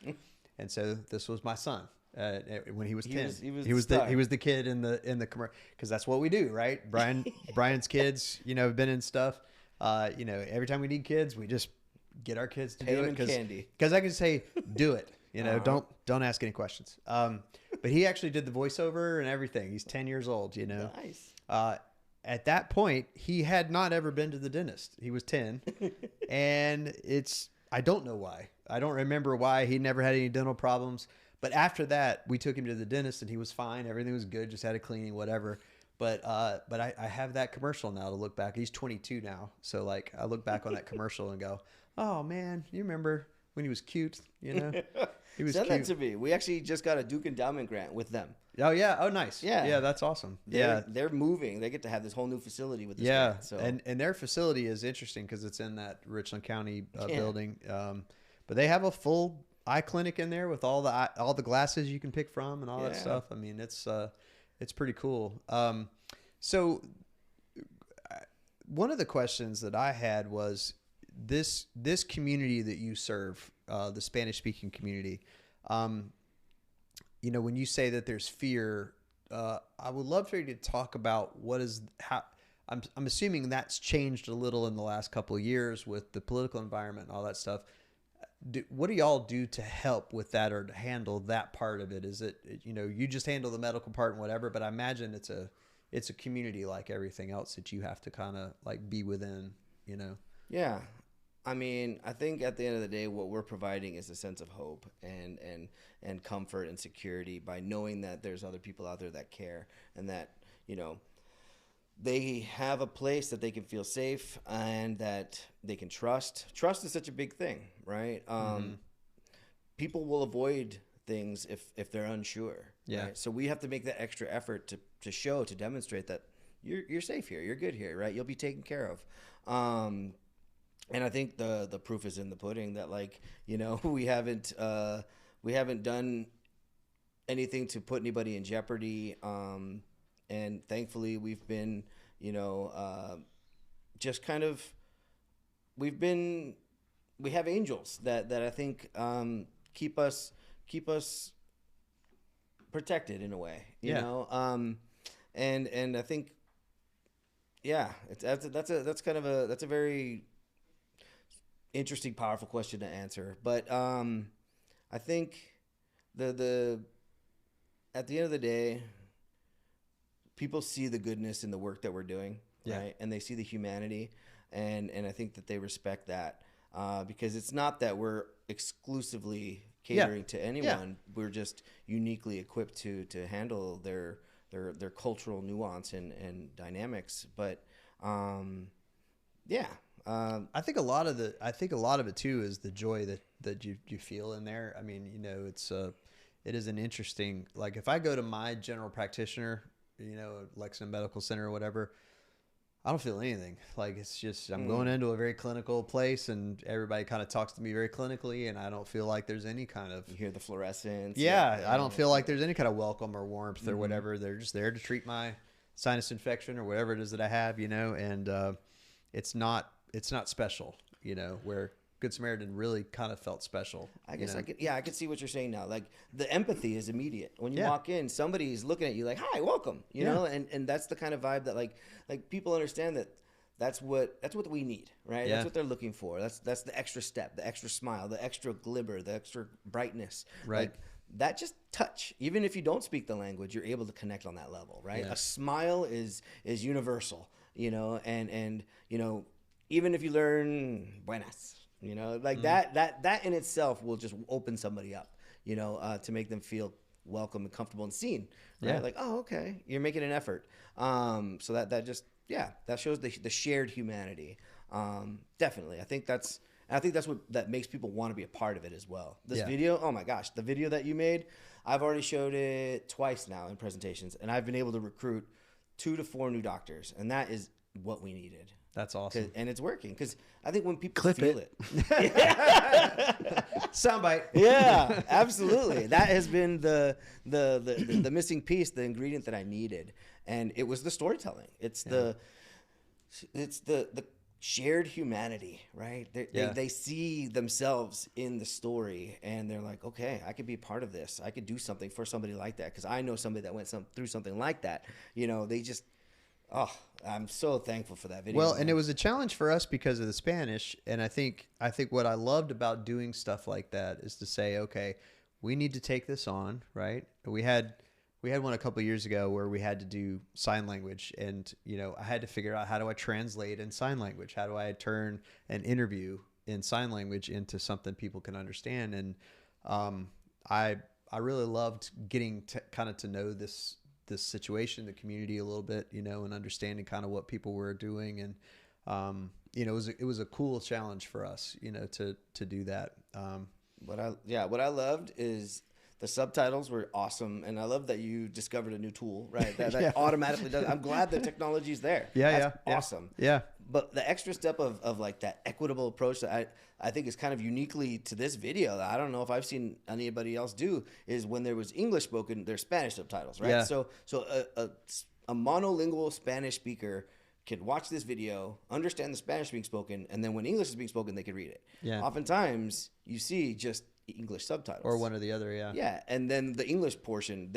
Speaker 1: and so this was my son when he was 10. He was the kid in the commercial, because that's what we do, right? Brian's kids, have been in stuff. Every time we need kids, we just get our kids to do it because I can say, "Do it." Don't ask any questions. But he actually did the voiceover and everything. He's 10 years old,
Speaker 2: Nice.
Speaker 1: At that point, he had not ever been to the dentist. He was 10. And I don't know why. I don't remember why. He never had any dental problems. But after that, we took him to the dentist and he was fine. Everything was good. Just had a cleaning, whatever. But I have that commercial now to look back. He's 22 now. So like I look back on that commercial and go, "Oh man, you remember when he was cute, He was
Speaker 2: Send
Speaker 1: cute.
Speaker 2: that to me. We actually just got a Duke Endowment grant with them.
Speaker 1: Oh yeah. Oh nice.
Speaker 2: Yeah.
Speaker 1: Yeah, that's awesome.
Speaker 2: They're moving. They get to have this whole new facility with this grant, so.
Speaker 1: And their facility is interesting because it's in that Richland County building. But they have a full eye clinic in there with all the glasses you can pick from and all that stuff. I mean, it's pretty cool. So one of the questions that I had was this community that you serve, the Spanish speaking community. When you say that there's fear, I would love for you to talk about how I'm assuming that's changed a little in the last couple of years with the political environment and all that stuff. What do y'all do to help with that or to handle that part of it? Is it, you just handle the medical part and whatever, but I imagine it's a community like everything else that you have to kind of like be within,
Speaker 2: Yeah. I mean, I think at the end of the day, what we're providing is a sense of hope and comfort and security by knowing that there's other people out there that care and that, they have a place that they can feel safe and that they can trust. Trust is such a big thing, right? People will avoid things if they're unsure.
Speaker 1: Yeah.
Speaker 2: Right? So we have to make that extra effort to demonstrate that you're safe here, you're good here, right? You'll be taken care of. And I think the proof is in the pudding that we haven't done anything to put anybody in jeopardy. And thankfully we've been, just kind of, we have angels that I think keep us protected in a way, you know. And I think, that's a very interesting, powerful question to answer. But I think at the end of the day, people see the goodness in the work that we're doing, right? And they see the humanity, and I think that they respect that because it's not that we're exclusively catering to anyone. We're just uniquely equipped to handle their cultural nuance and dynamics. But
Speaker 1: I think a lot of it too is the joy that you feel in there. I mean, it is an interesting, like if I go to my general practitioner, Lexington Medical Center or whatever, I don't feel anything. Like it's just I'm going into a very clinical place and everybody kind of talks to me very clinically and I don't feel like there's any kind of,
Speaker 2: you hear the fluorescence.
Speaker 1: I don't feel like there's any kind of welcome or warmth or whatever. They're just there to treat my sinus infection or whatever it is that I have, and it's not special, where Good Samaritan really kind of felt special.
Speaker 2: I guess I could see what you're saying now. Like the empathy is immediate. When you walk in, somebody's looking at you like, "Hi, welcome," you know, and that's the kind of vibe that like people understand that's what we need, right?
Speaker 1: Yeah.
Speaker 2: That's what they're looking for. That's the extra step, the extra smile, the extra glimmer, the extra brightness.
Speaker 1: Right.
Speaker 2: Like, that just touch, even if you don't speak the language, you're able to connect on that level, right?
Speaker 1: Yeah.
Speaker 2: A smile is universal, and even if you learn buenas, that in itself will just open somebody up, to make them feel welcome and comfortable and seen, right?
Speaker 1: Yeah.
Speaker 2: Like, oh, okay, you're making an effort. So that shows the shared humanity. Definitely. I think that's what makes people want to be a part of it as well. This video, oh my gosh, the video that you made, I've already showed it twice now in presentations, and I've been able to recruit 2 to 4 new doctors, and that is what we needed.
Speaker 1: That's awesome.
Speaker 2: And it's working because I think when people
Speaker 3: Clip
Speaker 2: feel
Speaker 3: it.
Speaker 1: Soundbite.
Speaker 2: Yeah, absolutely. That has been the missing piece, the ingredient that I needed, and it was the storytelling. It's the shared humanity, right? They see themselves in the story, and they're like, okay, I could be part of this. I could do something for somebody like that because I know somebody that went through something like that. They just. Oh, I'm so thankful for that video.
Speaker 1: Well, and it was a challenge for us because of the Spanish. And I think what I loved about doing stuff like that is to say, okay, we need to take this on, right? We had one a couple of years ago where we had to do sign language, and I had to figure out, how do I translate in sign language? How do I turn an interview in sign language into something people can understand? And I really loved getting to know this situation, the community a little bit, and understanding kind of what people were doing. And, it was a cool challenge for us, to do that.
Speaker 2: What I loved is the subtitles were awesome. And I love that you discovered a new tool, right? That automatically does. I'm glad the technology's there. That's awesome.
Speaker 1: Yeah.
Speaker 2: But the extra step of like that equitable approach that I think is kind of uniquely to this video that I don't know if I've seen anybody else do is when there was English spoken, there's Spanish subtitles, right?
Speaker 1: Yeah.
Speaker 2: So a monolingual Spanish speaker can watch this video, understand the Spanish being spoken, and then when English is being spoken, they can read it.
Speaker 1: Yeah.
Speaker 2: Oftentimes you see just English subtitles.
Speaker 1: Or one or the other, yeah.
Speaker 2: Yeah, and then the English portion,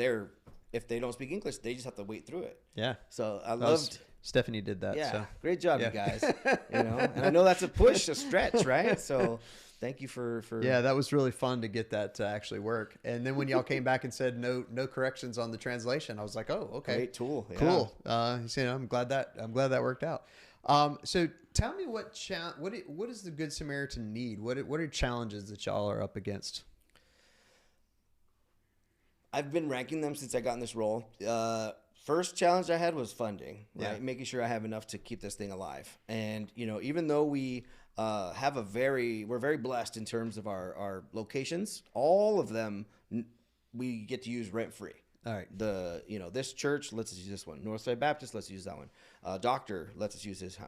Speaker 2: if they don't speak English, they just have to wait through it.
Speaker 1: Yeah.
Speaker 2: So I loved...
Speaker 1: Stephanie did that.
Speaker 2: Yeah,
Speaker 1: so.
Speaker 2: great job, you guys. And I know that's a stretch, right? So thank you for.
Speaker 1: Yeah, that was really fun to get that to actually work. And then when y'all came back and said no corrections on the translation, I was like, oh, okay,
Speaker 2: great tool,
Speaker 1: cool. I'm glad that worked out. So tell me what does the Good Samaritan need? What are challenges that y'all are up against?
Speaker 2: I've been ranking them since I got in this role. First challenge I had was funding, right?
Speaker 1: Yeah.
Speaker 2: Making sure I have enough to keep this thing alive. And, even though we we're very blessed in terms of our locations, all of them we get to use rent free.
Speaker 1: All right.
Speaker 2: This church lets us use this one. Northside Baptist lets us use that one. Doctor lets us use this.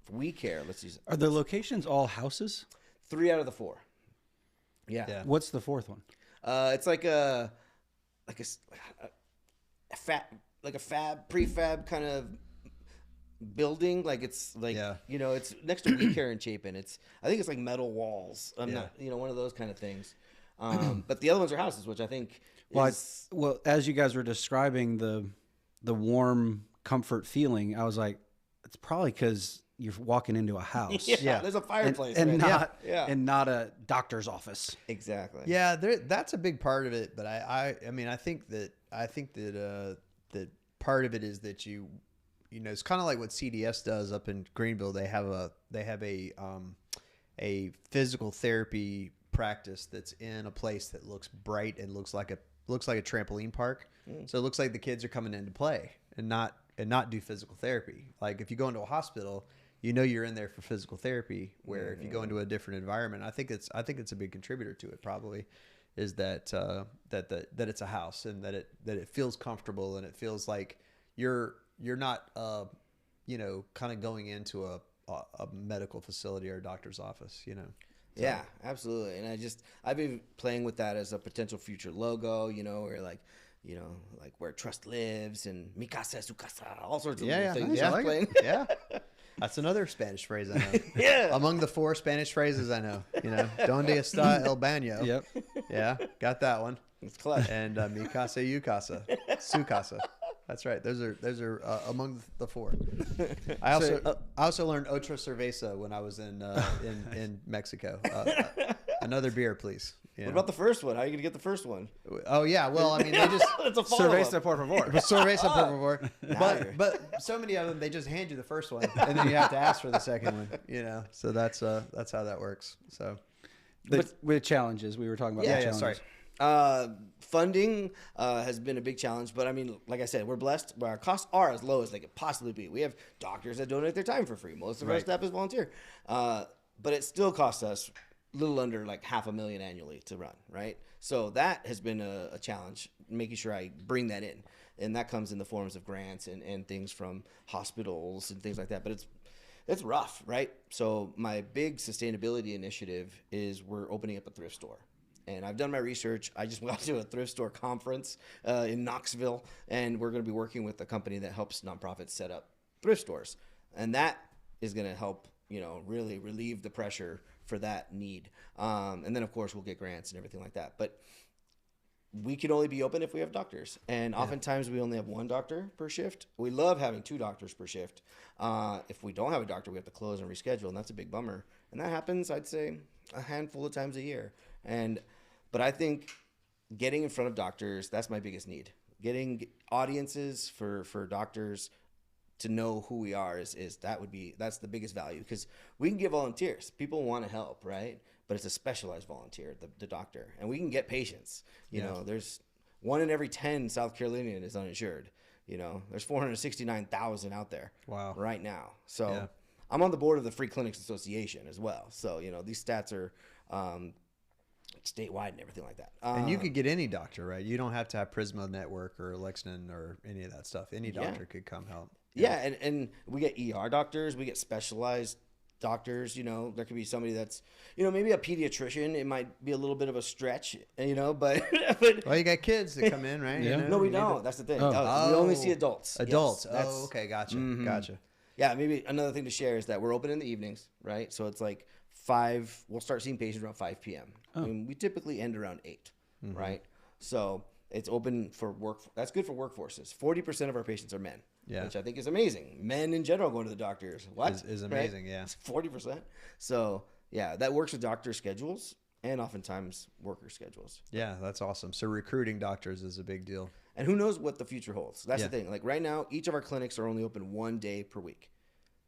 Speaker 2: We Care let's use.
Speaker 3: Are the locations all houses?
Speaker 2: 3 out of the 4. Yeah.
Speaker 3: What's the fourth one?
Speaker 2: It's like a prefab kind of building. Like it's like, it's next to We Care in Chapin. I think it's like metal walls. Not, one of those kind of things. But the other ones are houses, which I think is...
Speaker 3: Well, as you guys were describing the warm comfort feeling, I was like, it's probably because you're walking into a house.
Speaker 2: Yeah. There's a fireplace.
Speaker 3: And
Speaker 2: right?
Speaker 3: not a doctor's office.
Speaker 2: Exactly.
Speaker 1: Yeah, that's a big part of it. But I think that that part of it is that it's kind of like what CDS does up in Greenville. They have a physical therapy practice that's in a place that looks bright and looks like a trampoline park. So it looks like the kids are coming in to play and not do physical therapy. Like if you go into a hospital, you're in there for physical therapy. Where if you go into a different environment, I think it's a big contributor to it. Probably is that it's a house and that it feels comfortable and it feels like you're not kind of going into a medical facility or a doctor's office. So.
Speaker 2: Yeah, absolutely. And I've been playing with that as a potential future logo. Or like where trust lives and mi casa su casa, all sorts of little things.
Speaker 1: Nice. Playing. Yeah. That's another Spanish phrase I know.
Speaker 2: Yeah.
Speaker 1: Among the 4 Spanish phrases I know, donde está el baño?
Speaker 3: Yep.
Speaker 1: Yeah, got that one.
Speaker 2: It's clutch.
Speaker 1: And mi casa, you casa, su casa. That's right. Those are among the 4. I also learned otra cerveza when I was in Mexico. Another beer, please.
Speaker 2: What about the first one? How are you gonna get the first one?
Speaker 1: Oh yeah, well they just
Speaker 2: it's a follow-up.
Speaker 3: Cerveza por favor.
Speaker 1: Cerveza por favor. But so many of them they just hand you the first one and then you have to ask for the second one. So that's how that works. So
Speaker 3: with challenges, we were talking about.
Speaker 1: Yeah, sorry.
Speaker 2: Funding has been a big challenge, but like I said, we're blessed. Our costs are as low as they could possibly be. We have doctors that donate their time for free. Most of our staff is volunteer, but it still costs us little under like $500,000 annually to run, right? So that has been a challenge, making sure I bring that in. And that comes in the forms of grants and things from hospitals and things like that. But it's rough, right? So my big sustainability initiative is we're opening up a thrift store. And I've done my research. I just went to a thrift store conference in Knoxville, and we're going to be working with a company that helps nonprofits set up thrift stores. And that is going to help, really relieve the pressure for that need. And then, of course, we'll get grants and everything like that. But we can only be open if we have doctors. And oftentimes we only have one doctor per shift. We love having 2 doctors per shift. If we don't have a doctor, we have to close and reschedule, and that's a big bummer. And that happens, I'd say, a handful of times a year. But I think getting in front of doctors, that's my biggest need. Getting audiences for doctors to know who we are that's the biggest value, because we can get volunteers. People want to help, right? But it's a specialized volunteer, the doctor, and we can get patients. There's 1 in every 10 South Carolinian is uninsured. There's 469,000 out there right now. So I'm on the board of the Free Clinics Association as well. So, these stats are statewide and everything like that.
Speaker 1: And you could get any doctor, right? You don't have to have Prisma Network or Lexington or any of that stuff. Any doctor could come help.
Speaker 2: Yeah, and we get ER doctors. We get specialized doctors. There could be somebody that's, maybe a pediatrician. It might be a little bit of a stretch, but
Speaker 1: well, you got kids that come in, right?
Speaker 3: Yeah.
Speaker 2: No, we don't. That's the thing. We only see adults.
Speaker 1: Adults.
Speaker 2: Yes,
Speaker 1: Okay, gotcha.
Speaker 2: Yeah, maybe another thing to share is that we're open in the evenings, right? So it's like 5. We'll start seeing patients around 5 p.m. I mean, we typically end around 8, right? So it's open for work. That's good for workforces. 40% of our patients are men, which I think is amazing. Men in general going to the doctors. What?
Speaker 1: Is amazing,
Speaker 2: right?
Speaker 1: yeah.
Speaker 2: It's 40%. So, yeah, that works with doctor schedules and oftentimes worker schedules.
Speaker 1: Yeah, that's awesome. So recruiting doctors is a big deal.
Speaker 2: And who knows what the future holds. That's the thing. Like right now, each of our clinics are only open 1 day per week.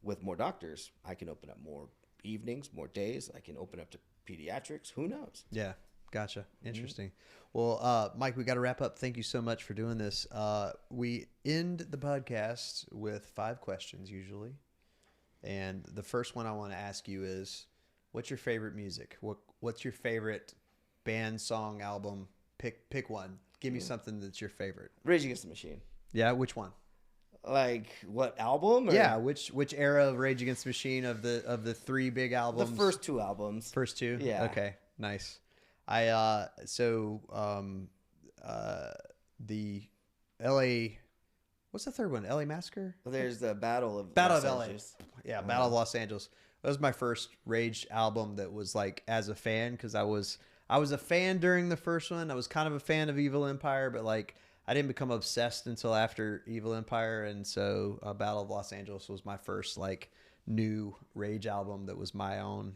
Speaker 2: With more doctors, I can open up more evenings, more days. I can open up to pediatrics. Who knows?
Speaker 1: Yeah, gotcha. Interesting. Well, Mike, we got to wrap up. Thank you so much for doing this. We end the podcast with 5 questions usually. And the first one I want to ask you is, what's your favorite music? What's your favorite band, song, album? Pick one. Give me something that's your favorite.
Speaker 2: Rage Against the Machine.
Speaker 1: Yeah, which one?
Speaker 2: Like what album? Or?
Speaker 1: Yeah, which era of Rage Against the Machine of the 3 big albums?
Speaker 2: The first 2 albums.
Speaker 1: First 2?
Speaker 2: Yeah.
Speaker 1: Okay, nice. The LA, what's the third one? LA Massacre?
Speaker 2: There's the Battle of
Speaker 1: LA.
Speaker 2: Angeles.
Speaker 1: Yeah, Battle of Los Angeles. That was my first Rage album that was like as a fan, because I was a fan during the first one. I was kind of a fan of Evil Empire, but like I didn't become obsessed until after Evil Empire, and so Battle of Los Angeles was my first like new Rage album that was my own.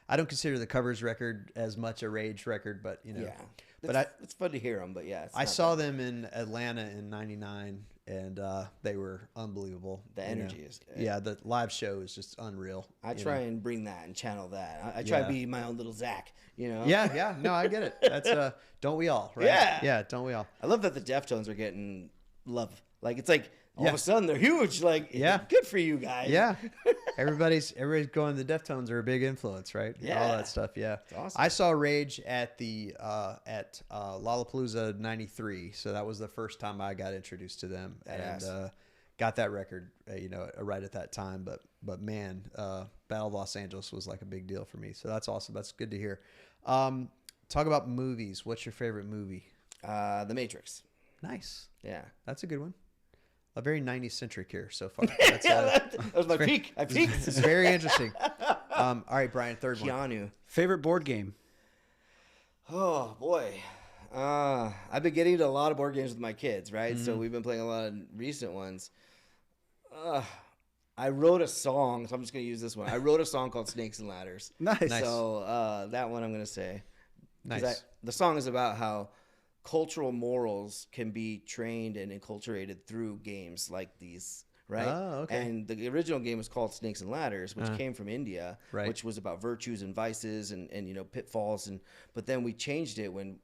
Speaker 1: I don't consider the Covers record as much a Rage record, but
Speaker 2: Yeah.
Speaker 1: But
Speaker 2: it's fun to hear them, but yeah.
Speaker 1: I saw them in Atlanta in '99, and they were unbelievable.
Speaker 2: The energy is good.
Speaker 1: Yeah, the live show is just unreal.
Speaker 2: I try and bring that and channel that. I try to be my own little Zach,
Speaker 1: Yeah, no, I get it. That's don't we all, right? Yeah, don't we all?
Speaker 2: I love that the Deftones are getting love. Like it's like all of a sudden they're huge. Like good for you guys.
Speaker 1: Yeah, everybody's going. The Deftones are a big influence, right?
Speaker 2: Yeah,
Speaker 1: all that stuff. Yeah,
Speaker 2: it's awesome.
Speaker 1: I saw Rage at the Lollapalooza '93, so that was the first time I got introduced to them, and got that record, right at that time. But man, Battle of Los Angeles was like a big deal for me. So that's awesome. That's good to hear. Talk about movies. What's your favorite movie?
Speaker 2: The Matrix.
Speaker 1: Nice.
Speaker 2: Yeah,
Speaker 1: that's a good one. A very 90s centric here so far. That's,
Speaker 2: that was my peak. I peaked.
Speaker 1: It's very interesting. All right, Brian, third one.
Speaker 2: Keanu.
Speaker 3: Favorite board game?
Speaker 2: Oh, boy. I've been getting into a lot of board games with my kids, right? So we've been playing a lot of recent ones. I wrote a song, so I'm just going to use this one. I wrote a song called Snakes and Ladders.
Speaker 3: Nice.
Speaker 2: So that one I'm going to say.
Speaker 1: Nice.
Speaker 2: The song is about how cultural morals can be trained and enculturated through games like these, right?
Speaker 1: Oh, okay.
Speaker 2: And the original game was called Snakes and Ladders, which came from India,
Speaker 1: right.
Speaker 2: which was about virtues and vices and pitfalls. But then we changed it when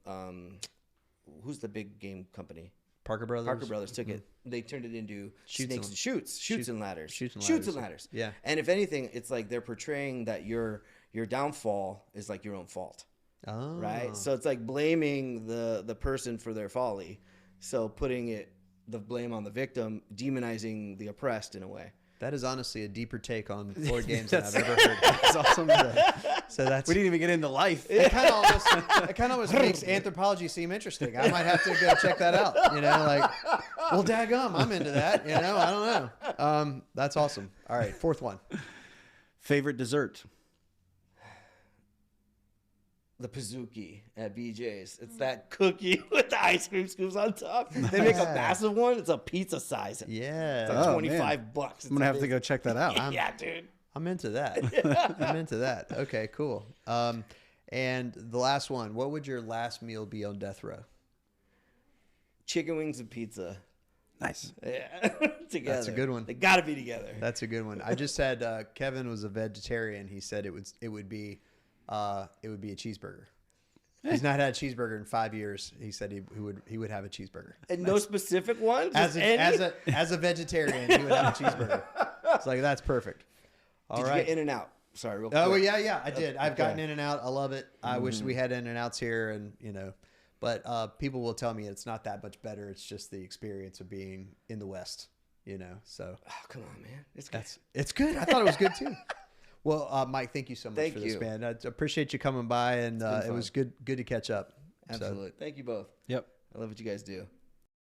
Speaker 2: who's the big game company?
Speaker 1: Parker Brothers.
Speaker 2: Parker Brothers took it. They turned it into Snakes and Shoots and Ladders.
Speaker 1: Shoots and
Speaker 2: Shoots and
Speaker 1: Ladders.
Speaker 2: Ladders.
Speaker 1: Yeah.
Speaker 2: And if anything, it's like they're portraying that you're your downfall is like your own fault.
Speaker 1: Oh.
Speaker 2: Right? So it's like blaming the person for their folly. So putting the blame on the victim, demonizing the oppressed in a way.
Speaker 1: That is honestly a deeper take on board games than I've ever heard. That's awesome. So that's
Speaker 3: We didn't even get into life.
Speaker 1: it. Kind of almost makes anthropology seem interesting. I might have to go check that out. Like, well, daggum, I'm into that. I don't know. That's awesome. All right, fourth one.
Speaker 3: Favorite dessert?
Speaker 2: The Pizookie at BJ's. It's that cookie with the ice cream scoops on top. They make a massive one. It's a pizza size.
Speaker 1: Yeah,
Speaker 2: It's like
Speaker 3: Oh,
Speaker 2: $25.
Speaker 3: man.
Speaker 2: It's
Speaker 3: I'm gonna have to
Speaker 2: amazing.
Speaker 3: go check that out.
Speaker 2: Yeah, dude.
Speaker 1: I'm into that. I'm into that. Okay, cool. And the last one. What would your last meal be on death row?
Speaker 2: Chicken wings and pizza.
Speaker 3: Nice.
Speaker 2: Yeah, together.
Speaker 1: That's a good one.
Speaker 2: They gotta be together.
Speaker 1: That's a good one. I just had Kevin was a vegetarian. He said it would be a cheeseburger. He's not had a cheeseburger in 5 years. He said he would have a cheeseburger.
Speaker 2: And no specific one.
Speaker 1: As
Speaker 2: Just any?
Speaker 1: a vegetarian, he would have a cheeseburger. It's like that's perfect. All
Speaker 2: Did
Speaker 1: right.
Speaker 2: you get In-N-Out? Sorry, real quick.
Speaker 1: Oh well, yeah, I did. I've
Speaker 2: Okay.
Speaker 1: gotten In-N-Out. I love it. I wish we had In-N-Outs here, and but people will tell me it's not that much better. It's just the experience of being in the West. So
Speaker 2: Oh, come on, man. It's good.
Speaker 1: it's good. I thought it was good too. Well, Mike, thank you so much
Speaker 2: Thank
Speaker 1: for this,
Speaker 2: you.
Speaker 1: man. I appreciate you coming by, and
Speaker 2: been
Speaker 1: it was good to catch up. So,
Speaker 2: Absolutely. Thank you both.
Speaker 3: Yep.
Speaker 2: I love what you guys do.